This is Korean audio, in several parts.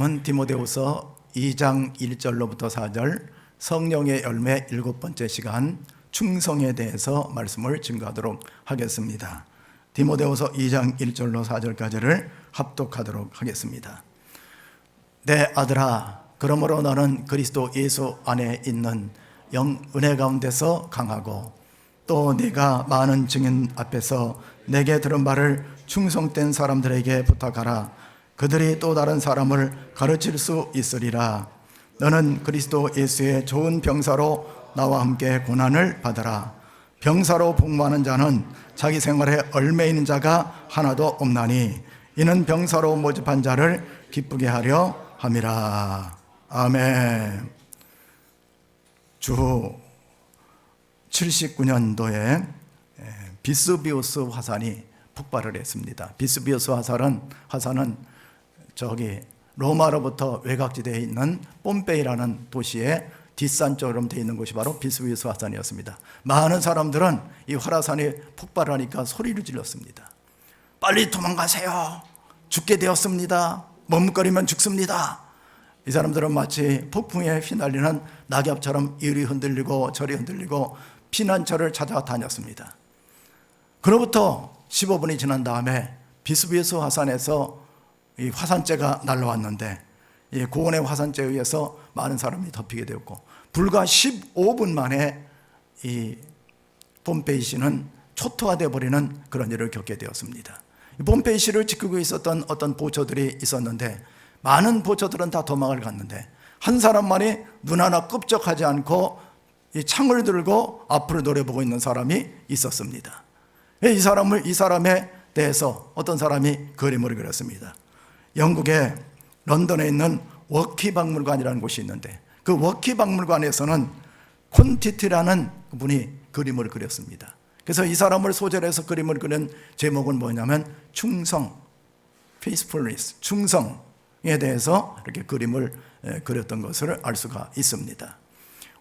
디모데후서 2장 1절로부터 4절 성령의 열매 7번째 시간 충성에 대해서 말씀을 증거하도록 하겠습니다. 디모데후서 2장 1절로 4절까지를 합독하도록 하겠습니다. 내 아들아, 그러므로 너는 그리스도 예수 안에 있는 영 은혜 가운데서 강하고 또 네가 많은 증인 앞에서 내게 들은 바를 충성된 사람들에게 부탁하라. 그들이 또 다른 사람을 가르칠 수 있으리라. 너는 그리스도 예수의 좋은 병사로 나와 함께 고난을 받으라. 병사로 복무하는 자는 자기 생활에 얽매이는 자가 하나도 없나니 이는 병사로 모집한 자를 기쁘게 하려 함이라. 아멘. 주 79년도에 비스비우스 화산이 폭발을 했습니다. 비스비우스 화산은 저기 로마로부터 외곽지대에 있는 뽐페이라는 도시의 뒷산처럼 되어 있는 곳이 바로 비스비우스 화산이었습니다. 많은 사람들은 이 활화산이 폭발을 하니까 소리를 질렀습니다. 빨리 도망가세요. 죽게 되었습니다. 머뭇거리면 죽습니다. 이 사람들은 마치 폭풍에 휘날리는 낙엽처럼 이리 흔들리고 저리 흔들리고 피난처를 찾아다녔습니다. 그로부터 15분이 지난 다음에 비스비우스 화산에서 이 화산재가 날라왔는데 이 고온의 화산재에 의해서 많은 사람이 덮이게 되었고 불과 15분 만에 이 폼페이시는 초토화되어 버리는 그런 일을 겪게 되었습니다. 폼페이시를 지키고 있었던 어떤 보초들이 있었는데 많은 보초들은 다 도망을 갔는데 한 사람만이 눈 하나 끔찍하지 않고 이 창을 들고 앞으로 노려보고 있는 사람이 있었습니다. 이 사람에 대해서 어떤 사람이 그림을 그렸습니다. 영국의 런던에 있는 워키 박물관이라는 곳이 있는데 그 워키 박물관에서는 콘티티라는 분이 그림을 그렸습니다. 그래서 이 사람을 소재로 해서 그림을 그린 제목은 뭐냐면 충성, faithfulness, 충성에 대해서 이렇게 그림을 그렸던 것을 알 수가 있습니다.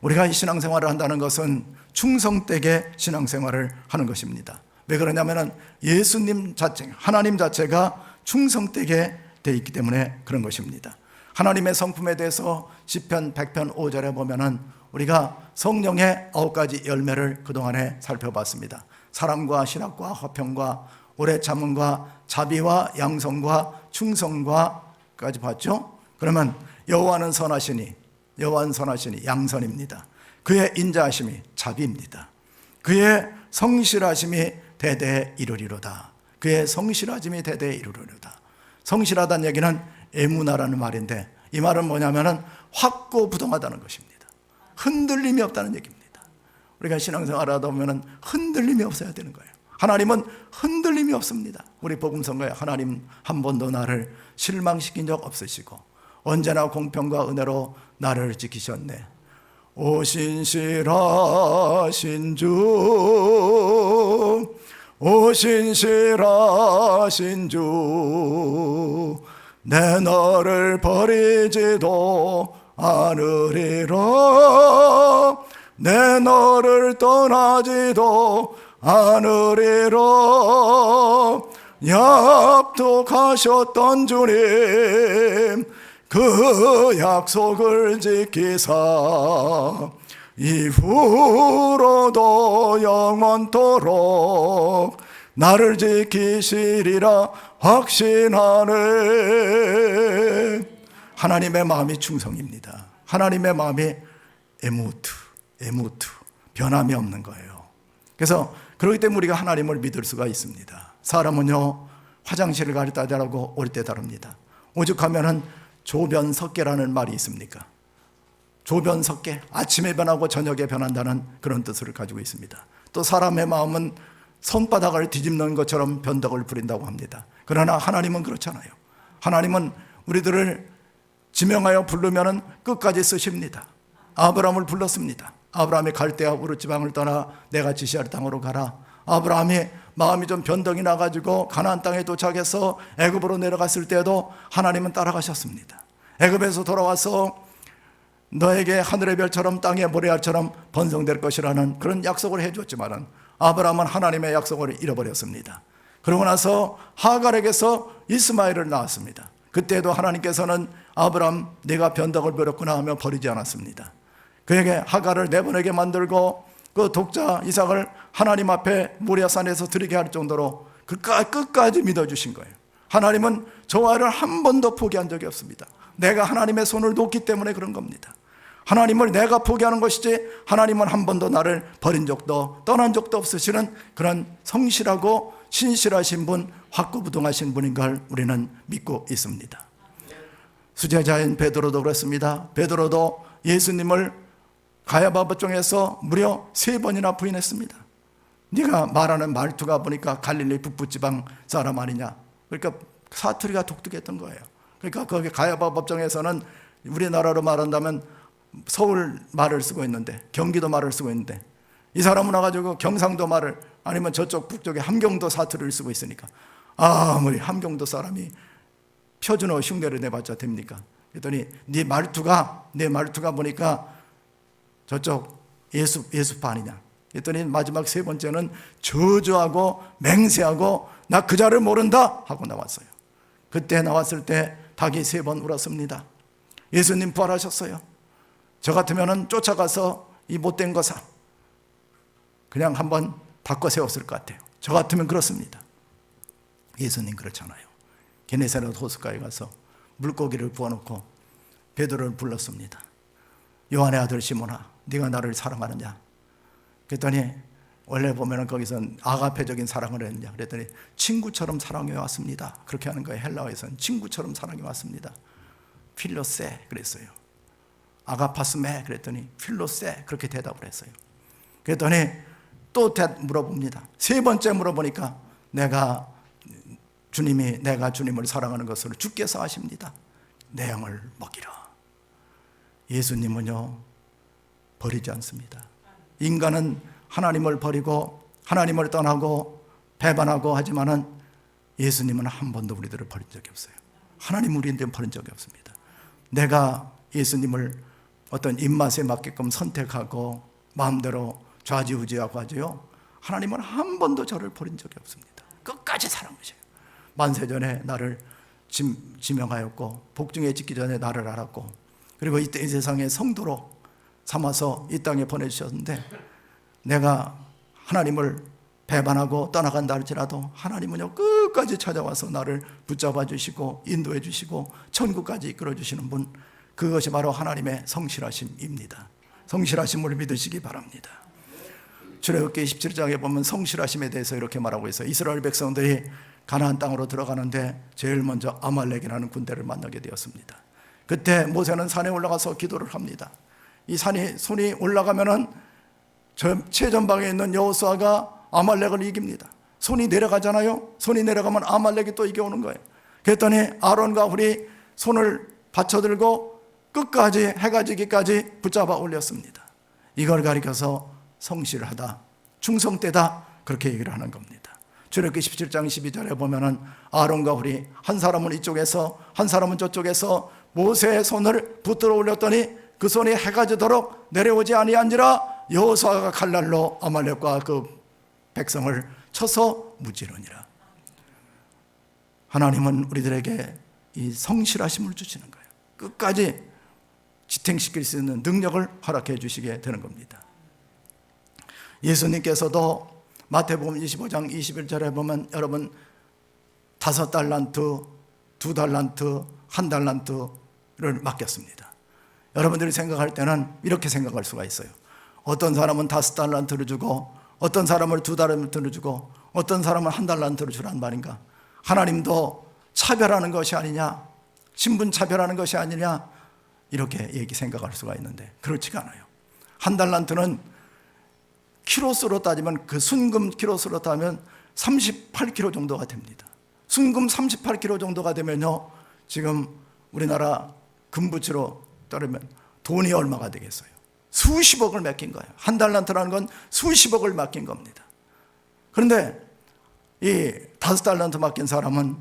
우리가 이 신앙생활을 한다는 것은 충성되게 신앙생활을 하는 것입니다. 왜 그러냐면 예수님 자체, 하나님 자체가 충성되게 되어 있기 때문에 그런 것입니다. 하나님의 성품에 대해서 시편 100편 5절에 보면은 우리가 성령의 9가지 열매를 그동안에 살펴봤습니다. 사랑과 신학과 화평과 오래 참음과 자비와 양성과 충성과까지 봤죠. 그러면 여호와는 선하시니 양선입니다. 그의 인자하심이 자비입니다. 그의 성실하심이 대대에 이르리로다. 그의 성실하심이 대대에 이르리로다. 성실하다는 얘기는 에무나라는 말인데 이 말은 뭐냐면은 확고부동하다는 것입니다. 흔들림이 없다는 얘기입니다. 우리가 신앙생활을 하다 보면은 흔들림이 없어야 되는 거예요. 하나님은 흔들림이 없습니다. 우리 복음성가에 하나님 한 번도 나를 실망시킨 적 없으시고 언제나 공평과 은혜로 나를 지키셨네. 오 신실하신 주, 오 신실하신 주, 내 너를 버리지도 않으리라. 내 너를 떠나지도 않으리라. 약속하셨던 주님, 그 약속을 지키사 이후로도 영원토록 나를 지키시리라 확신하네. 하나님의 마음이 충성입니다. 하나님의 마음이 에무트, 변함이 없는 거예요. 그래서 그렇기 때문에 우리가 하나님을 믿을 수가 있습니다. 사람은요, 화장실을 갈 때 다르고 올 때 다릅니다. 오죽하면은 조변석계라는 말이 있습니까? 조변석계, 아침에 변하고 저녁에 변한다는 그런 뜻을 가지고 있습니다. 또 사람의 마음은 손바닥을 뒤집는 것처럼 변덕을 부린다고 합니다. 그러나 하나님은 그렇잖아요. 하나님은 우리들을 지명하여 부르면 끝까지 쓰십니다. 아브라함을 불렀습니다. 아브라함이 갈대아 우르지방을 떠나 내가 지시할 땅으로 가라. 아브라함이 마음이 좀 변덕이 나가지고 가나안 땅에 도착해서 애굽으로 내려갔을 때도 하나님은 따라가셨습니다. 애굽에서 돌아와서 너에게 하늘의 별처럼 땅의 모래알처럼 번성될 것이라는 그런 약속을 해줬지만 아브라함은 하나님의 약속을 잃어버렸습니다. 그러고 나서 하갈에게서 이스마엘을 낳았습니다. 그때도 하나님께서는 아브람 네가 변덕을 버렸구나 하며 버리지 않았습니다. 그에게 하갈을 내보내게 만들고 그 독자 이삭을 하나님 앞에 모리아산에서 드리게 할 정도로 끝까지 믿어주신 거예요. 하나님은 저 아이를 한 번도 포기한 적이 없습니다. 내가 하나님의 손을 놓기 때문에 그런 겁니다. 하나님을 내가 포기하는 것이지 하나님은 한 번도 나를 버린 적도 떠난 적도 없으시는 그런 성실하고 신실하신 분, 확고부동하신 분인 걸 우리는 믿고 있습니다. 수제자인 베드로도 그렇습니다. 베드로도 예수님을 가야바 법정에서 무려 3번이나 부인했습니다. 네가 말하는 말투가 보니까 갈릴리 북부지방 사람 아니냐. 그러니까 사투리가 독특했던 거예요. 그러니까 거기 가야바 법정에서는 우리나라로 말한다면 서울 말을 쓰고 있는데, 경기도 말을 쓰고 있는데, 이 사람은 와가지고 경상도 말을, 아니면 저쪽 북쪽에 함경도 사투리를 쓰고 있으니까 아무리 함경도 사람이 표준어 흉내를 내봤자 됩니까? 그랬더니 네 말투가 보니까 저쪽 예수파 아니냐. 그랬더니 마지막 3번째는 저주하고 맹세하고 나 그 자를 모른다 하고 나왔어요. 그때 나왔을 때 닭이 3번 울었습니다. 예수님 부활하셨어요. 저 같으면 쫓아가서 이 못된 거 그냥 한번 바꿔 세웠을 것 같아요. 저 같으면 그렇습니다. 예수님 그렇잖아요. 게네사렛 호숫가에 가서 물고기를 부어놓고 베드로를 불렀습니다. 요한의 아들 시몬아, 네가 나를 사랑하느냐? 그랬더니 원래 보면 거기서 아가페적인 사랑을 했느냐? 그랬더니 친구처럼 사랑해 왔습니다. 그렇게 하는 거예요. 헬라어에서는 친구처럼 사랑해 왔습니다. 필로세 그랬어요. 아가파스메 그랬더니 필로세 그렇게 대답을 했어요. 그랬더니 또 물어봅니다. 3번째 물어보니까 내가 주님을 사랑하는 것을 주께서 아십니다. 내 양을 먹이라. 예수님은요 버리지 않습니다. 인간은 하나님을 버리고 하나님을 떠나고 배반하고 하지만은 예수님은 한 번도 우리들을 버린 적이 없어요. 하나님 우리한테 버린 적이 없습니다. 내가 예수님을 어떤 입맛에 맞게끔 선택하고 마음대로 좌지우지하고 하죠. 하나님은 한 번도 저를 버린 적이 없습니다. 끝까지 사랑하셔요. 만세전에 나를 지명하였고 복중에 짓기 전에 나를 알았고 그리고 이 세상의 성도로 삼아서 이 땅에 보내주셨는데 내가 하나님을 배반하고 떠나간다 할지라도 하나님은요 끝까지 찾아와서 나를 붙잡아 주시고 인도해 주시고 천국까지 이끌어 주시는 분, 그것이 바로 하나님의 성실하심입니다. 성실하심을 믿으시기 바랍니다. 출애굽기 27장에 보면 성실하심에 대해서 이렇게 말하고 있어요. 이스라엘 백성들이 가나안 땅으로 들어가는데 제일 먼저 아말렉이라는 군대를 만나게 되었습니다. 그때 모세는 산에 올라가서 기도를 합니다. 이 손이 올라가면은 최전방에 있는 여호수아가 아말렉을 이깁니다. 손이 내려가잖아요. 손이 내려가면 아말렉이 또 이겨오는 거예요. 그랬더니 아론과 훌이 손을 받쳐들고 끝까지 해가 지기까지 붙잡아 올렸습니다. 이걸 가리켜서 성실하다, 충성되다 그렇게 얘기를 하는 겁니다. 출애굽기 17장 12절에 보면은 아론과 훌이 한 사람은 이쪽에서 한 사람은 저쪽에서 모세의 손을 붙들어 올렸더니 그 손이 해가 지도록 내려오지 아니한지라 여호수아가 칼날로 아말렉과 그 백성을 쳐서 무찌르니라. 하나님은 우리들에게 이 성실하심을 주시는 거예요. 끝까지 지탱시킬 수 있는 능력을 허락해 주시게 되는 겁니다. 예수님께서도 마태복음 25장 21절에 보면 여러분 5달란트, 2달란트, 1달란트를 맡겼습니다. 여러분들이 생각할 때는 이렇게 생각할 수가 있어요. 어떤 사람은 5달란트를 주고 어떤 사람을 2달란트를 주고 어떤 사람은 1달란트를 주란 말인가? 하나님도 차별하는 것이 아니냐, 신분 차별하는 것이 아니냐, 이렇게 생각할 수가 있는데 그렇지가 않아요. 1달란트는 키로수로 따지면 그 순금 키로수로 따면 38kg 정도가 됩니다. 순금 38kg 정도가 되면요 지금 우리나라 금부치로 따르면 돈이 얼마가 되겠어요? 수십억을 맡긴 거예요. 1달란트라는 건 수십억을 맡긴 겁니다. 그런데 이 5달란트 맡긴 사람은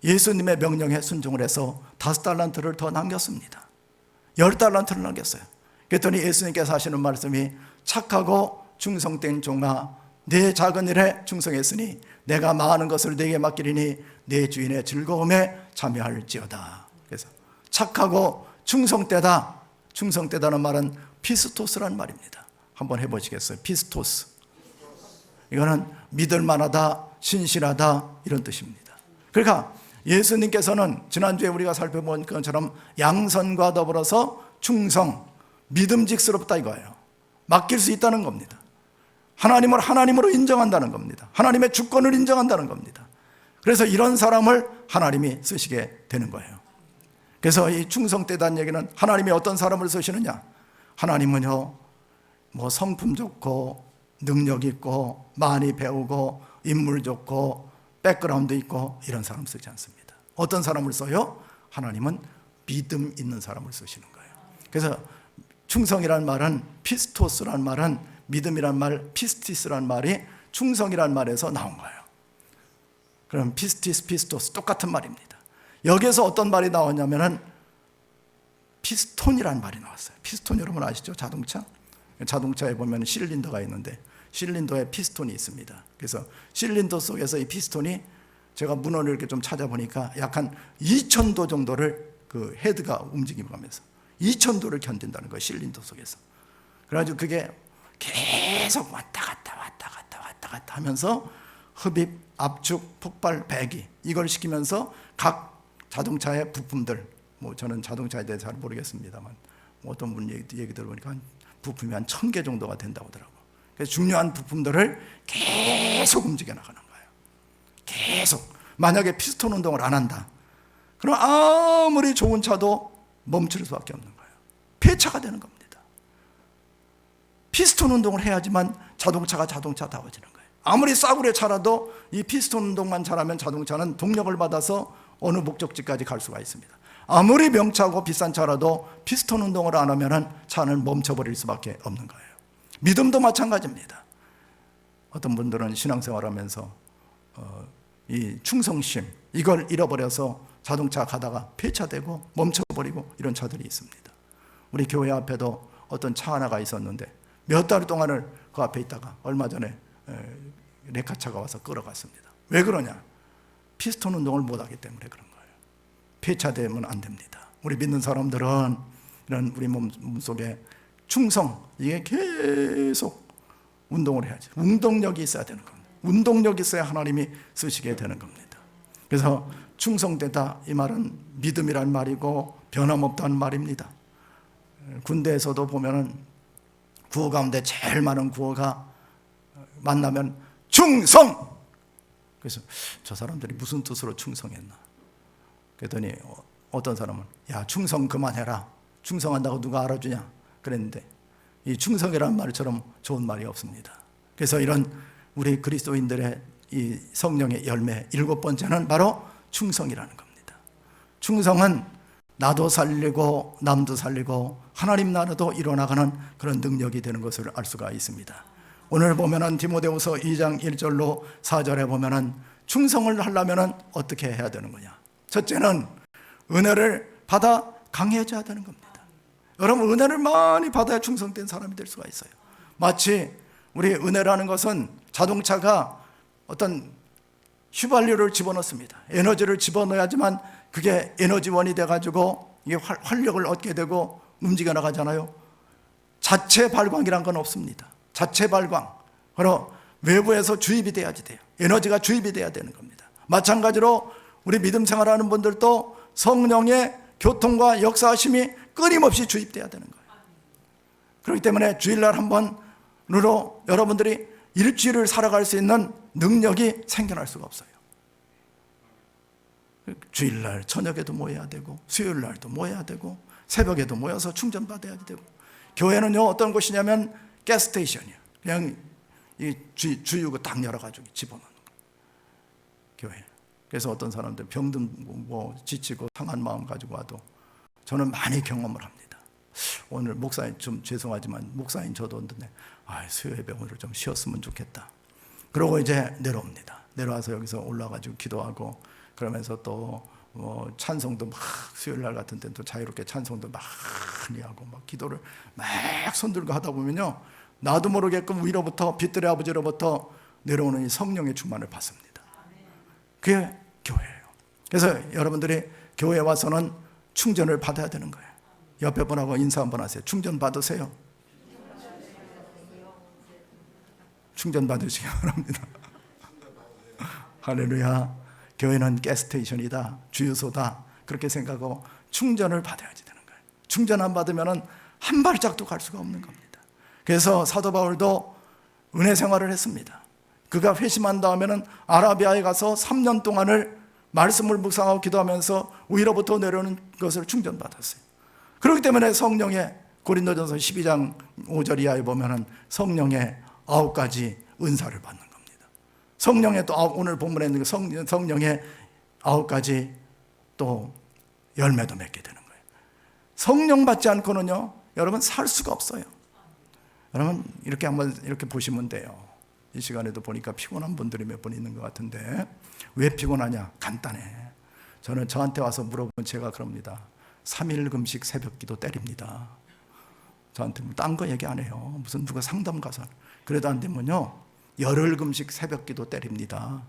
예수님의 명령에 순종을 해서 5달란트를 더 남겼습니다. 10달란트를 남겼어요. 그랬더니 예수님께서 하시는 말씀이 착하고 충성된 종아, 내 작은 일에 충성했으니 내가 많은 것을 네게 맡기리니 내 주인의 즐거움에 참여할지어다. 그래서 착하고 충성되다. 충성되다는 말은 피스토스란 말입니다. 한번 해보시겠어요? 피스토스. 이거는 믿을 만하다, 신실하다 이런 뜻입니다. 그러니까 예수님께서는 지난주에 우리가 살펴본 것처럼 양선과 더불어서 충성, 믿음직스럽다 이거예요. 맡길 수 있다는 겁니다. 하나님을 하나님으로 인정한다는 겁니다. 하나님의 주권을 인정한다는 겁니다. 그래서 이런 사람을 하나님이 쓰시게 되는 거예요. 그래서 이 충성되다는 얘기는 하나님이 어떤 사람을 쓰시느냐? 하나님은요, 뭐 성품 좋고 능력 있고 많이 배우고 인물 좋고 백그라운드 있고 이런 사람 쓰지 않습니다. 어떤 사람을 써요? 하나님은 믿음 있는 사람을 쓰시는 거예요. 그래서 충성이란 말은 피스토스란 말은 믿음이란 말, 피스티스란 말이 충성이란 말에서 나온 거예요. 그럼 피스티스, 피스토스 똑같은 말입니다. 여기에서 어떤 말이 나왔냐면은 피스톤이라는 말이 나왔어요. 피스톤 여러분 아시죠? 자동차에 보면 실린더가 있는데 실린더에 피스톤이 있습니다. 그래서 실린더 속에서 이 피스톤이 제가 문헌을 이렇게 좀 찾아보니까 약 한 2000도 정도를 그 헤드가 움직이면서 2000도를 견딘다는 거예요. 실린더 속에서. 그래가지고 그게 계속 왔다 갔다 하면서 흡입, 압축, 폭발, 배기 이걸 시키면서 각 자동차의 부품들, 뭐 저는 자동차에 대해 잘 모르겠습니다만 뭐 어떤 분 얘기 들어보니까 부품이 한 1000개 정도가 된다고 하더라고요. 그래서 중요한 부품들을 계속 움직여 나가는 거예요. 계속. 만약에 피스톤 운동을 안 한다. 그럼 아무리 좋은 차도 멈출 수밖에 없는 거예요. 폐차가 되는 겁니다. 피스톤 운동을 해야지만 자동차가 자동차다워지는 거예요. 아무리 싸구려 차라도 이 피스톤 운동만 잘하면 자동차는 동력을 받아서 어느 목적지까지 갈 수가 있습니다. 아무리 명차고 비싼 차라도 피스톤 운동을 안 하면 차는 멈춰버릴 수밖에 없는 거예요. 믿음도 마찬가지입니다. 어떤 분들은 신앙생활하면서 이 충성심 이걸 잃어버려서 자동차 가다가 폐차되고 멈춰버리고 이런 차들이 있습니다. 우리 교회 앞에도 어떤 차 하나가 있었는데 몇 달 동안을 그 앞에 있다가 얼마 전에 레카차가 와서 끌어갔습니다. 왜 그러냐? 피스톤 운동을 못하기 때문에 그런 거예요. 폐차되면 안 됩니다. 우리 믿는 사람들은 이런 우리 몸속에 충성 이게 계속 운동을 해야지. 운동력이 있어야 되는 겁니다. 운동력이 있어야 하나님이 쓰시게 되는 겁니다. 그래서 충성되다 이 말은 믿음이란 말이고 변함없다는 말입니다. 군대에서도 보면은 구호 가운데 제일 많은 구호가 만나면 충성! 그래서 저 사람들이 무슨 뜻으로 충성했나? 그랬더니 어떤 사람은 야 충성 그만해라. 충성한다고 누가 알아주냐? 그랬는데 이 충성이라는 말처럼 좋은 말이 없습니다. 그래서 이런 우리 그리스도인들의 이 성령의 열매 7번째는 바로 충성이라는 겁니다. 충성은 나도 살리고 남도 살리고 하나님 나라도 이뤄나가는 그런 능력이 되는 것을 알 수가 있습니다. 오늘 보면은 디모데후서 2장 1절로 4절에 보면은 충성을 하려면은 어떻게 해야 되는 거냐? 첫째는 은혜를 받아 강해져야 되는 겁니다. 여러분 은혜를 많이 받아야 충성된 사람이 될 수가 있어요. 마치 우리 은혜라는 것은 자동차가 어떤 휘발유를 집어넣습니다. 에너지를 집어넣어야지만 그게 에너지원이 돼가지고 이게 활력을 얻게 되고 움직여 나가잖아요. 자체 발광이란 건 없습니다. 자체 발광. 바로 외부에서 주입이 돼야지 돼요. 에너지가 주입이 돼야 되는 겁니다. 마찬가지로 우리 믿음 생활하는 분들도 성령의 교통과 역사하심이 끊임없이 주입돼야 되는 거예요. 그렇기 때문에 주일날 한 번으로 여러분들이 일주일을 살아갈 수 있는 능력이 생겨날 수가 없어요. 주일날 저녁에도 모여야 되고 수요일날도 모여야 되고 새벽에도 모여서 충전받아야 되고 교회는요 어떤 곳이냐면 가스스테이션이에요. 그냥 이 주유구 딱 열어가지고 집어넣는 거예요. 교회. 그래서 어떤 사람들 병든 뭐 지치고 상한 마음 가지고 와도 저는 많이 경험을 합니다. 오늘 목사님 좀 죄송하지만 목사님 저도 근데 수요 예배 오늘 좀 쉬었으면 좋겠다. 그러고 이제 내려옵니다. 내려와서 여기서 올라가지고 기도하고 그러면서 또 찬송도 막 수요일 날 같은 때는 또 자유롭게 찬송도 많이 하고 막 기도를 막 손들고 하다 보면요 나도 모르게끔 위로부터 빛들의 아버지로부터 내려오는 이 성령의 충만을 받습니다. 그게 교회예요. 그래서 여러분들이 교회에 와서는 충전을 받아야 되는 거예요. 옆에 분하고 인사 한번 하세요. 충전 받으세요. 충전 받으시기 바랍니다. 할렐루야. 교회는 가스스테이션이다, 주유소다, 그렇게 생각하고 충전을 받아야지 되는 거예요. 충전 안 받으면 한 발짝도 갈 수가 없는 겁니다. 그래서 사도 바울도 은혜 생활을 했습니다. 그가 회심한 다음에는 아라비아에 가서 3년 동안을 말씀을 묵상하고 기도하면서 위로부터 내려오는 것을 충전받았어요. 그렇기 때문에 성령의, 고린도전서 12장 5절 이하에 보면 성령의 9가지 은사를 받는 겁니다. 성령의 또 오늘 본문에 있는 성령의 9가지 또 열매도 맺게 되는 거예요. 성령 받지 않고는요, 여러분 살 수가 없어요. 여러분 이렇게 한번 이렇게 보시면 돼요. 이 시간에도 보니까 피곤한 분들이 몇 분 있는 것 같은데, 왜 피곤하냐? 간단해. 저는 저한테 와서 물어보면 제가 그럽니다. 3일 금식 새벽 기도 때립니다. 저한테 딴 거 얘기 안 해요. 무슨 누가 상담 가서. 그래도 안 되면요, 열흘 금식 새벽 기도 때립니다.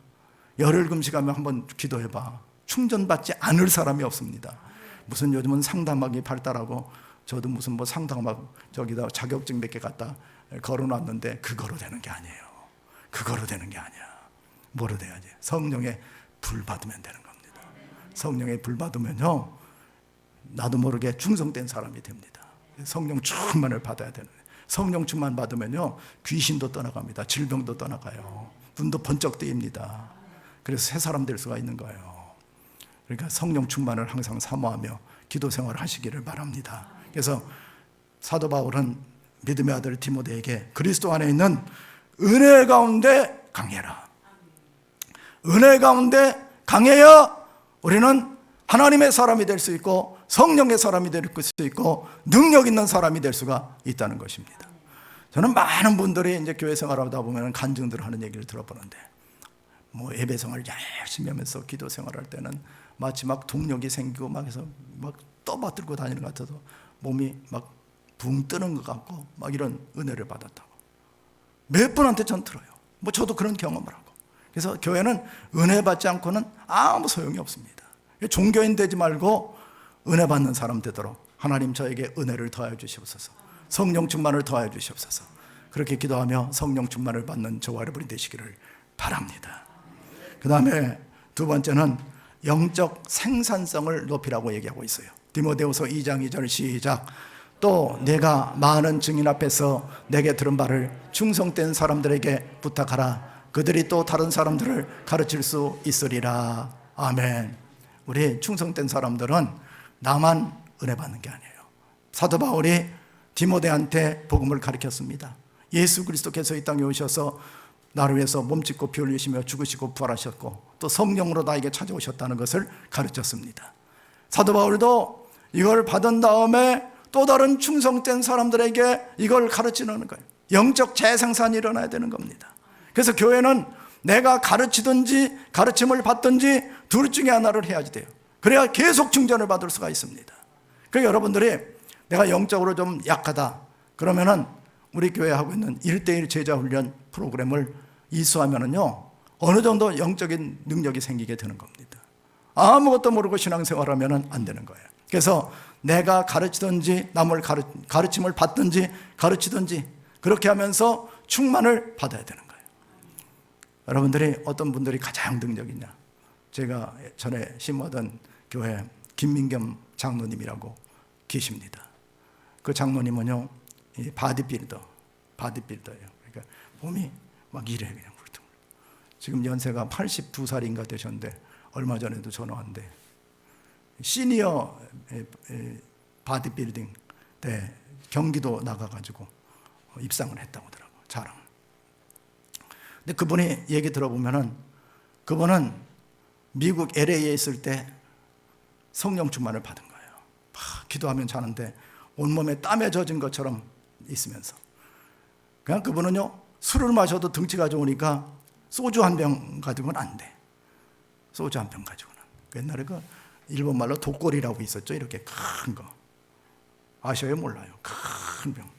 열흘 금식하면 한번 기도해봐. 충전받지 않을 사람이 없습니다. 무슨 요즘은 상담학이 발달하고, 저도 무슨 뭐 상담학 저기다 자격증 몇 개 갖다 걸어놨는데 그거로 되는 게 아니에요. 그거로 되는 게 아니야. 뭐로 돼야지? 성령의 불 받으면 되는 겁니다. 성령의 불 받으면요, 나도 모르게 충성된 사람이 됩니다. 성령 충만을 받아야 되는 거예요. 성령 충만 받으면요, 귀신도 떠나갑니다. 질병도 떠나가요. 눈도 번쩍 뜨입니다. 그래서 새 사람 될 수가 있는 거예요. 그러니까 성령 충만을 항상 사모하며 기도 생활을 하시기를 바랍니다. 그래서 사도 바울은 믿음의 아들 디모데에게 그리스도 안에 있는 은혜 가운데 강해라. 은혜 가운데 강해야 우리는 하나님의 사람이 될 수 있고 성령의 사람이 될 수 있고 능력 있는 사람이 될 수가 있다는 것입니다. 저는 많은 분들이 이제 교회 생활하다 보면 간증들 하는 얘기를 들어보는데, 뭐 예배 생활을 열심히 하면서 기도 생활할 때는 마치 막 동력이 생기고 막 해서 막 떠받들고 다니는 것 같아서 몸이 막 붕 뜨는 것 같고 막 이런 은혜를 받았다고 몇 분한테 전 들어요. 뭐 저도 그런 경험을 하고. 그래서 교회는 은혜 받지 않고는 아무 소용이 없습니다. 종교인 되지 말고 은혜 받는 사람 되도록 하나님 저에게 은혜를 더하여 주시옵소서, 성령 충만을 더하여 주시옵소서. 그렇게 기도하며 성령 충만을 받는 저와 여러분이 되시기를 바랍니다. 그 다음에 두 번째는 영적 생산성을 높이라고 얘기하고 있어요. 디모데후서 2장 2절 시작. 또 내가 많은 증인 앞에서 내게 들은 바를 충성된 사람들에게 부탁하라. 그들이 또 다른 사람들을 가르칠 수 있으리라. 아멘. 우리 충성된 사람들은 나만 은혜 받는 게 아니에요. 사도 바울이 디모데한테 복음을 가르쳤습니다. 예수 그리스도께서 이 땅에 오셔서 나를 위해서 몸짓고 피 흘리시며 죽으시고 부활하셨고 또 성령으로 나에게 찾아오셨다는 것을 가르쳤습니다. 사도 바울도 이걸 받은 다음에 또 다른 충성된 사람들에게 이걸 가르치는 거예요. 영적 재생산이 일어나야 되는 겁니다. 그래서 교회는 내가 가르치든지 가르침을 받든지 둘 중에 하나를 해야지 돼요. 그래야 계속 충전을 받을 수가 있습니다. 그러니까 여러분들이 내가 영적으로 좀 약하다 그러면은 우리 교회 하고 있는 1:1 제자 훈련 프로그램을 이수하면은요, 어느 정도 영적인 능력이 생기게 되는 겁니다. 아무것도 모르고 신앙생활하면은 안 되는 거예요. 그래서 내가 가르치든지 남을 가르침을 받든지 가르치든지 그렇게 하면서 충만을 받아야 되는 거예요. 여러분들이 어떤 분들이 가장 능력 있냐? 제가 전에 심어던 교회 김민겸 장로님이라고 계십니다. 그 장로님은요, 바디빌더예요. 그러니까 몸이 막 이래 그냥 훌퉁. 지금 연세가 82살인가 되셨는데 얼마 전에도 전화 왔는데 시니어 바디빌딩 때 경기도 나가가지고 입상을 했다고 하더라고요. 자랑을. 근데 그분이 얘기 들어보면은 그분은 미국 LA에 있을 때 성령 충만을 받은 거예요. 막 기도하면 자는데 온몸에 땀에 젖은 것처럼 있으면서 그냥 그분은요, 술을 마셔도 등치가 좋으니까 소주 한 병 가지고는 안 돼. 소주 한 병 가지고는. 옛날에 그 일본 말로 독골이라고 있었죠. 이렇게 큰 거. 아셔요? 몰라요? 큰 병.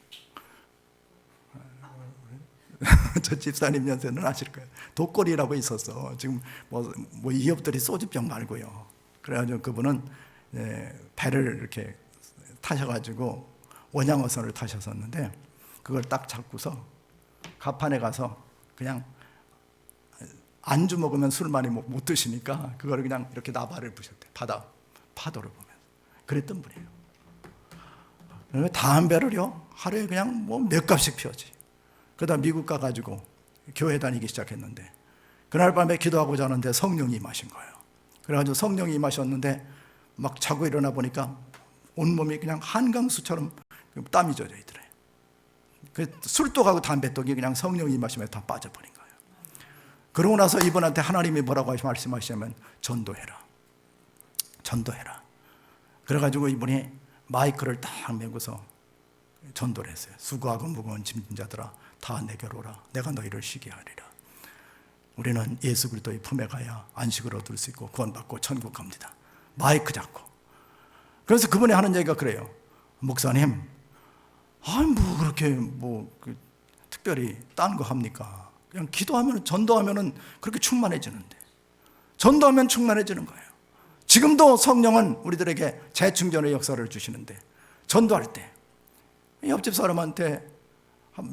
저 집사님 연세는 아실 거예요. 독골이라고 있었어. 지금 뭐 이업들이 소주병 말고요. 그래가지고 그분은 배를 이렇게 타셔가지고 원양어선을 타셨었는데 그걸 딱 잡고서 가판에 가서 그냥 안주 먹으면 술 많이 못 드시니까 그걸 그냥 이렇게 나발을 부셨대. 바다 파도를 보면서. 그랬던 분이에요. 담배를요 하루에 그냥 뭐 몇 갑씩 피웠지. 그러다 미국 가가지고 교회 다니기 시작했는데 그날 밤에 기도하고 자는데 성령이 임하신 거예요. 그래가지고 성령이 임하셨는데 막 자고 일어나 보니까 온몸이 그냥 한강수처럼 땀이 젖어 있더래. 그 술독하고 담배독이 그냥 성령이 임하시면 다 빠져버린 거예요. 그러고 나서 이분한테 하나님이 뭐라고 말씀하시냐면 전도해라. 그래가지고 이분이 마이크를 딱 메고서 전도를 했어요. 수고하고 무거운 짐진 자들아 다 내게로 오라. 내가 너희를 쉬게 하리라. 우리는 예수 그리스도의 품에 가야 안식을 얻을 수 있고 구원받고 천국 갑니다. 마이크 잡고. 그래서 그분이 하는 얘기가 그래요. 목사님, 뭐 그렇게 특별히 딴 거 합니까? 그냥 기도하면 전도하면은 그렇게 충만해지는데. 전도하면 충만해지는 거예요. 지금도 성령은 우리들에게 재충전의 역사를 주시는데 전도할 때 옆집 사람한테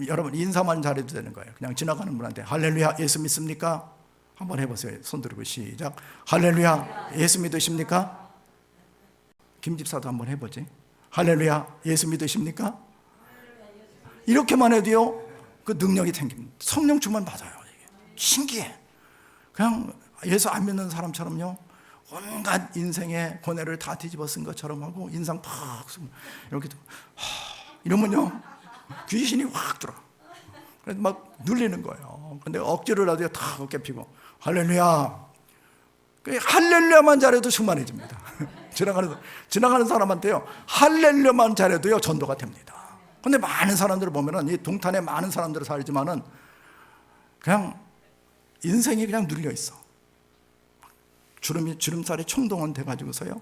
여러분 인사만 잘해도 되는 거예요. 그냥 지나가는 분한테 할렐루야 예수 믿습니까? 한번 해보세요. 손 들고 시작. 할렐루야 예수 믿으십니까? 김집사도 한번 해보지. 할렐루야 예수 믿으십니까? 이렇게만 해도요 그 능력이 생깁니다. 성령 충만 받아요. 이게 신기해. 그냥 예수 안 믿는 사람처럼요 온갖 인생의 고뇌를 다 뒤집어 쓴 것처럼 하고 인상 팍 쓰고 이렇게 이러면요 귀신이 확 들어. 그래서 막 눌리는 거예요. 근데 억지로라도 다 어깨 피고 할렐루야. 할렐루야만 잘해도 충만해집니다. 지나가는 사람한테요 할렐루야만 잘해도요 전도가 됩니다. 근데 많은 사람들을 보면은 이 동탄에 많은 사람들을 살지만은 그냥 인생이 그냥 눌려 있어. 주름살이 총동원 돼가지고서요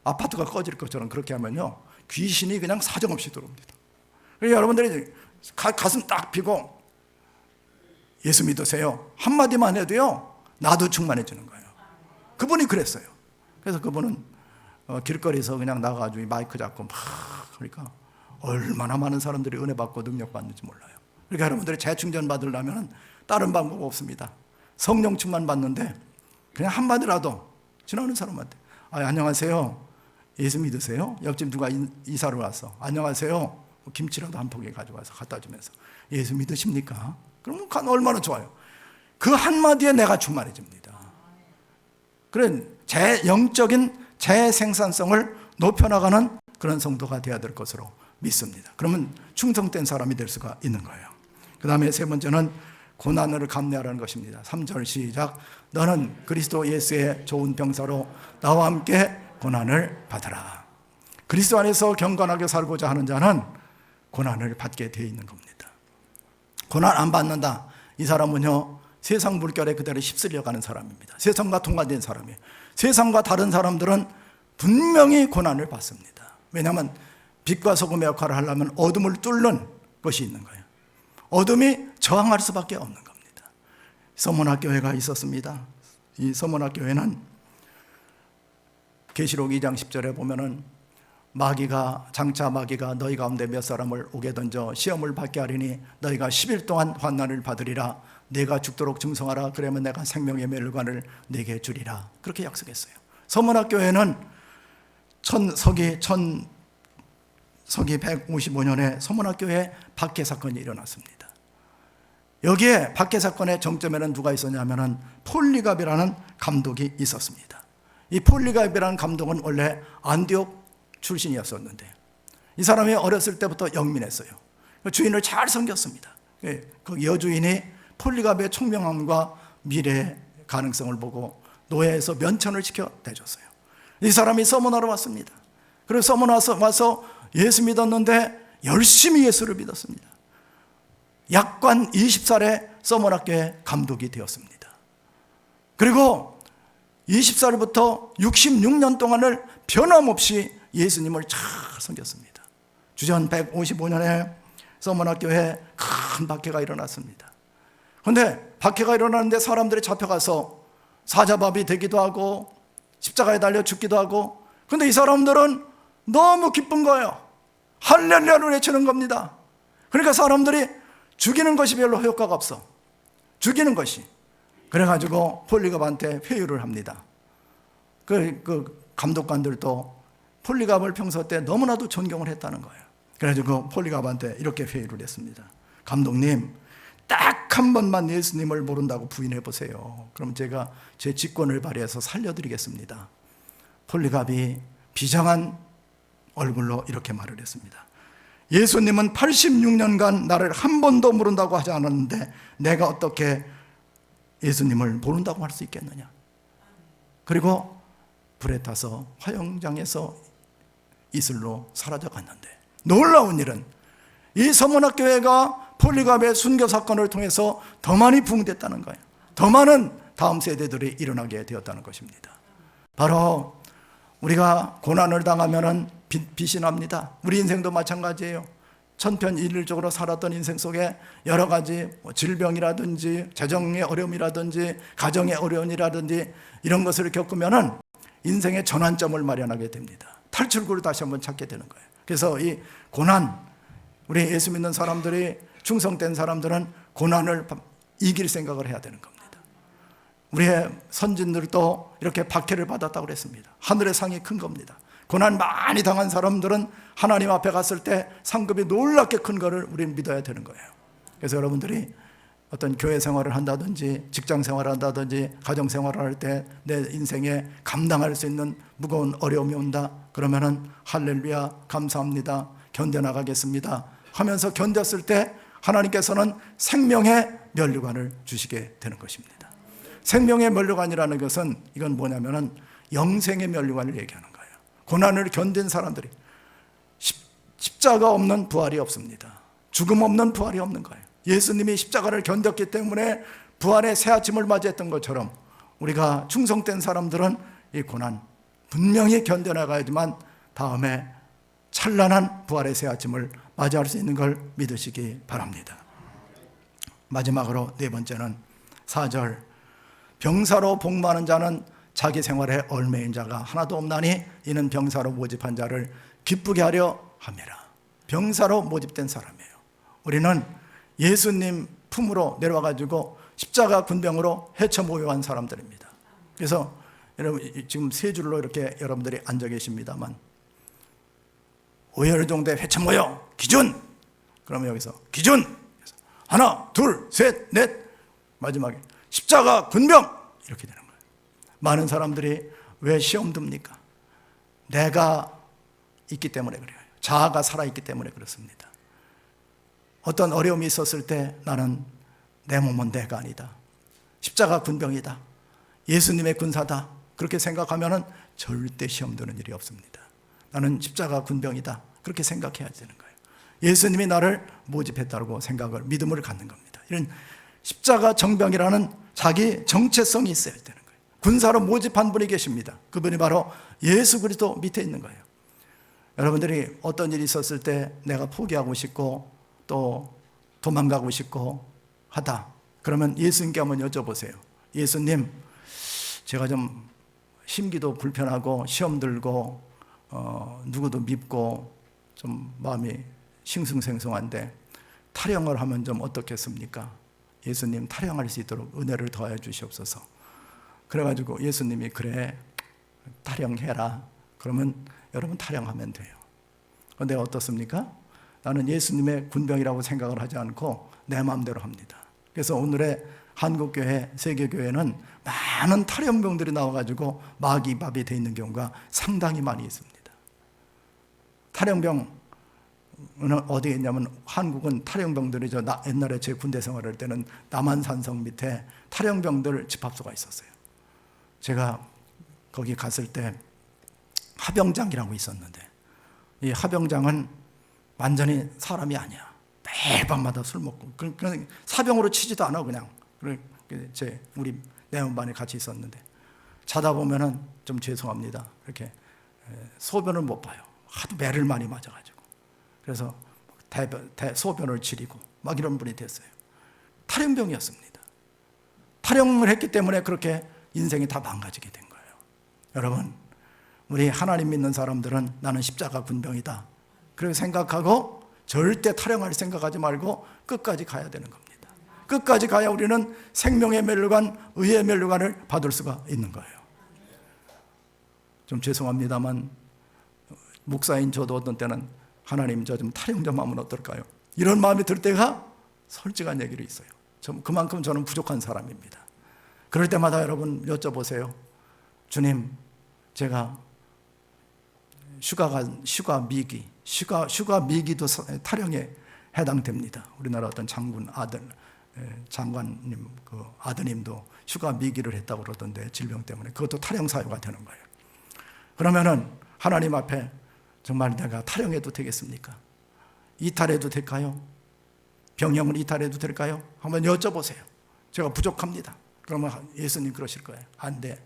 아파트가 꺼질 것처럼 그렇게 하면요 귀신이 그냥 사정없이 들어옵니다. 그래서 여러분들이 가슴 딱 펴고 예수 믿으세요 한마디만 해도요 나도 충만해지는 거예요. 그분이 그랬어요. 그래서 그분은 길거리에서 그냥 나가가지고 마이크 잡고 막 그러니까 얼마나 많은 사람들이 은혜 받고 능력 받는지 몰라요. 그러니까 여러분들이 재충전 받으려면 다른 방법 없습니다. 성령 충만 받는데 그냥 한마디라도 지나가는 사람한테 안녕하세요 예수 믿으세요? 옆집 누가 이사를 왔어. 안녕하세요. 김치라도 한 포기 가져와서 갖다 주면서 예수 믿으십니까? 그러면 얼마나 좋아요. 그 한마디에 내가 충만해집니다. 그런 영적인 재생산성을 높여나가는 그런 성도가 되어야 될 것으로 믿습니다. 그러면 충성된 사람이 될 수가 있는 거예요. 그 다음에 세 번째는 고난을 감내하라는 것입니다. 3절 시작. 너는 그리스도 예수의 좋은 병사로 나와 함께 고난을 받아라. 그리스도 안에서 경건하게 살고자 하는 자는 고난을 받게 되어 있는 겁니다. 고난 안 받는다. 이 사람은요 세상 물결에 그대로 휩쓸려가는 사람입니다. 세상과 동반된 사람이에요. 세상과 다른 사람들은 분명히 고난을 받습니다. 왜냐하면 빛과 소금의 역할을 하려면 어둠을 뚫는 것이 있는 거예요. 어둠이 저항할 수밖에 없는 겁니다. 서문학교회가 있었습니다. 이 서문학교회는 계시록 2장 10절에 보면은 장차 마귀가 너희 가운데 몇 사람을 옥에 던져 시험을 받게 하리니 너희가 10일 동안 환난을 받으리라. 내가 죽도록 증성하라. 그러면 내가 생명의 멸관을 내게 주리라. 그렇게 약속했어요. 서문학교회는 서기 155년에 서문학교회 박해 사건이 일어났습니다. 여기에 박해 사건의 정점에는 누가 있었냐면은 폴리갑이라는 감독이 있었습니다. 이 폴리갑이라는 감독은 원래 안디옥 출신이었었는데 이 사람이 어렸을 때부터 영민했어요. 주인을 잘 섬겼습니다. 그 여주인이 폴리갑의 총명함과 미래의 가능성을 보고 노예에서 면천을 시켜 내줬어요. 이 사람이 서문하러 왔습니다. 그리고 서문하러 와서 예수 믿었는데 열심히 예수를 믿었습니다. 약관 20살에 서문학교의 감독이 되었습니다. 그리고 20살부터 66년 동안을 변함없이 예수님을 잘 섬겼습니다. 주전 155년에 서문학교에 큰 박해가 일어났습니다. 그런데 박해가 일어났는데 사람들이 잡혀가서 사자밥이 되기도 하고 십자가에 달려 죽기도 하고. 근데 이 사람들은 너무 기쁜 거예요. 할렐루야를 외치는 겁니다. 그러니까 사람들이 죽이는 것이 별로 효과가 없어. 죽이는 것이. 그래가지고 폴리갑한테 회유를 합니다. 그 감독관들도 폴리갑을 평소 때 너무나도 존경을 했다는 거예요. 그래가지고 폴리갑한테 이렇게 회유를 했습니다. 감독님, 딱 한 번만 예수님을 모른다고 부인해 보세요. 그럼 제가 제 직권을 발휘해서 살려드리겠습니다. 폴리갑이 비장한 얼굴로 이렇게 말을 했습니다. 예수님은 86년간 나를 한 번도 모른다고 하지 않았는데 내가 어떻게 예수님을 모른다고 할 수 있겠느냐. 그리고 불에 타서 화영장에서 이슬로 사라져 갔는데, 놀라운 일은 이 서문학교회가 폴리갑의 순교 사건을 통해서 더 많이 부흥됐다는 거예요. 더 많은 다음 세대들이 일어나게 되었다는 것입니다. 바로 우리가 고난을 당하면 빛이 납니다. 우리 인생도 마찬가지예요. 천편일률적으로 살았던 인생 속에 여러 가지 질병이라든지 재정의 어려움이라든지 가정의 어려움이라든지 이런 것을 겪으면 인생의 전환점을 마련하게 됩니다. 탈출구를 다시 한번 찾게 되는 거예요. 그래서 이 고난, 우리 예수 믿는 사람들이, 충성된 사람들은 고난을 이길 생각을 해야 되는 겁니다. 우리의 선진들도 이렇게 박해를 받았다고 그랬습니다. 하늘의 상이 큰 겁니다. 고난 많이 당한 사람들은 하나님 앞에 갔을 때 상급이 놀랍게 큰 거를 우리는 믿어야 되는 거예요. 그래서 여러분들이 어떤 교회 생활을 한다든지 직장 생활을 한다든지 가정 생활을 할 때 내 인생에 감당할 수 있는 무거운 어려움이 온다 그러면은 할렐루야, 감사합니다, 견뎌나가겠습니다 하면서 견뎠을 때 하나님께서는 생명의 면류관을 주시게 되는 것입니다. 생명의 면류관이라는 것은 이건 뭐냐면은 영생의 면류관을 얘기하는 거예요. 고난을 견딘 사람들이 십자가 없는 부활이 없습니다. 죽음 없는 부활이 없는 거예요. 예수님이 십자가를 견뎠기 때문에 부활의 새 아침을 맞이했던 것처럼 우리가 충성된 사람들은 이 고난 분명히 견뎌나가야지만 다음에 찬란한 부활의 새 아침을 맞이할 수 있는 걸 믿으시기 바랍니다. 마지막으로 네 번째는 4절, 병사로 복무하는 자는 자기 생활에 얽매인 자가 하나도 없나니 이는 병사로 모집한 자를 기쁘게 하려 함이라. 병사로 모집된 사람이에요. 우리는 예수님 품으로 내려와가지고 십자가 군병으로 헤쳐 모여간 사람들입니다. 그래서 여러분 지금 세 줄로 이렇게 여러분들이 앉아 계십니다만, 오열종대 헤쳐 모여 기준, 그러면 여기서 기준 하나 둘 셋 넷, 마지막에 십자가 군병 이렇게 되는 거예요. 많은 사람들이 왜 시험 듭니까? 내가 있기 때문에 그래요. 자아가 살아있기 때문에 그렇습니다. 어떤 어려움이 있었을 때 나는 내 몸은 내가 아니다, 십자가 군병이다, 예수님의 군사다, 그렇게 생각하면 절대 시험 드는 일이 없습니다. 나는 십자가 군병이다, 그렇게 생각해야 되는 거예요. 예수님이 나를 모집했다고 생각을, 믿음을 갖는 겁니다. 이런 십자가 정병이라는 자기 정체성이 있어야 되는 거예요. 군사로 모집한 분이 계십니다. 그분이 바로 예수 그리스도 밑에 있는 거예요. 여러분들이 어떤 일이 있었을 때 내가 포기하고 싶고 또 도망가고 싶고 하다 그러면 예수님께 한번 여쭤보세요. 예수님, 제가 좀 심기도 불편하고 시험 들고 누구도 밉고 좀 마음이 싱숭생숭한데 탈영을 하면 좀 어떻겠습니까? 예수님, 탈영할 수 있도록 은혜를 더하여 주시옵소서. 그래가지고 예수님이 그래 탈영해라 그러면 여러분 탈영하면 돼요. 그런데 어떻습니까? 나는 예수님의 군병이라고 생각을 하지 않고 내 마음대로 합니다. 그래서 오늘의 한국교회, 세계교회는 많은 탈영병들이 나와가지고 마귀밥이 돼 있는 경우가 상당히 많이 있습니다. 탈영병은 어디에 있냐면, 한국은 탈영병들이 옛날에 제 군대 생활할 때는 남한산성 밑에 탈영병들 집합소가 있었어요. 제가 거기 갔을 때 하병장이라고 있었는데, 이 하병장은 완전히 사람이 아니야. 매일 밤마다 술 먹고, 그냥 사병으로 치지도 않아. 그냥 우리 내원반에 같이 있었는데 자다 보면은 좀 죄송합니다, 이렇게 소변을 못 봐요. 하도 매를 많이 맞아가지고. 그래서 소변을 지리고 막 이런 분이 됐어요. 탈영병이었습니다. 탈영을 했기 때문에 그렇게 인생이 다 망가지게 된 거예요. 여러분, 우리 하나님 믿는 사람들은 나는 십자가 군병이다, 그렇게 생각하고 절대 타령할 생각하지 말고 끝까지 가야 되는 겁니다. 끝까지 가야 우리는 생명의 면류관, 의의 면류관을 받을 수가 있는 거예요. 좀 죄송합니다만 목사인 저도 어떤 때는 하나님 저 좀 타령 좀 하면 어떨까요? 이런 마음이 들 때가 솔직한 얘기로 있어요. 그만큼 저는 부족한 사람입니다. 그럴 때마다 여러분 여쭤보세요. 주님, 제가 휴가 미기도 타령에 해당됩니다. 우리나라 어떤 장관님 그 아드님도 휴가 미기를 했다고 그러던데, 질병 때문에. 그것도 타령 사유가 되는 거예요. 그러면은 하나님 앞에 정말 내가 타령해도 되겠습니까? 이탈해도 될까요? 병영을 이탈해도 될까요? 한번 여쭤보세요. 제가 부족합니다. 그러면 예수님 그러실 거예요. 안 돼.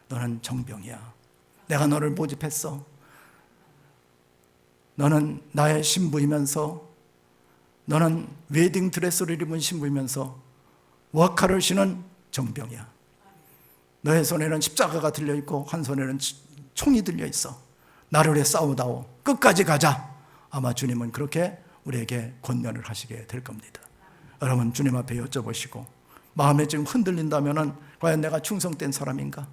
너는 정병이야. 내가 너를 모집했어. 너는 나의 신부이면서, 너는 웨딩 드레스를 입은 신부이면서 워카를 신은 정병이야. 너의 손에는 십자가가 들려있고 한 손에는 총이 들려있어. 나를 위해 싸우다오. 끝까지 가자. 아마 주님은 그렇게 우리에게 권면을 하시게 될 겁니다. 여러분, 주님 앞에 여쭤보시고 마음에 지금 흔들린다면 과연 내가 충성된 사람인가?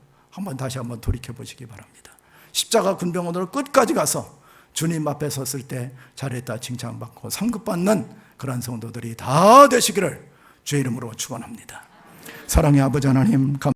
다시 한번 돌이켜 보시기 바랍니다. 십자가 군병원으로 끝까지 가서 주님 앞에 섰을 때 잘했다 칭찬받고 상급받는 그런 성도들이 다 되시기를 주의 이름으로 축원합니다. 사랑의 아버지 하나님,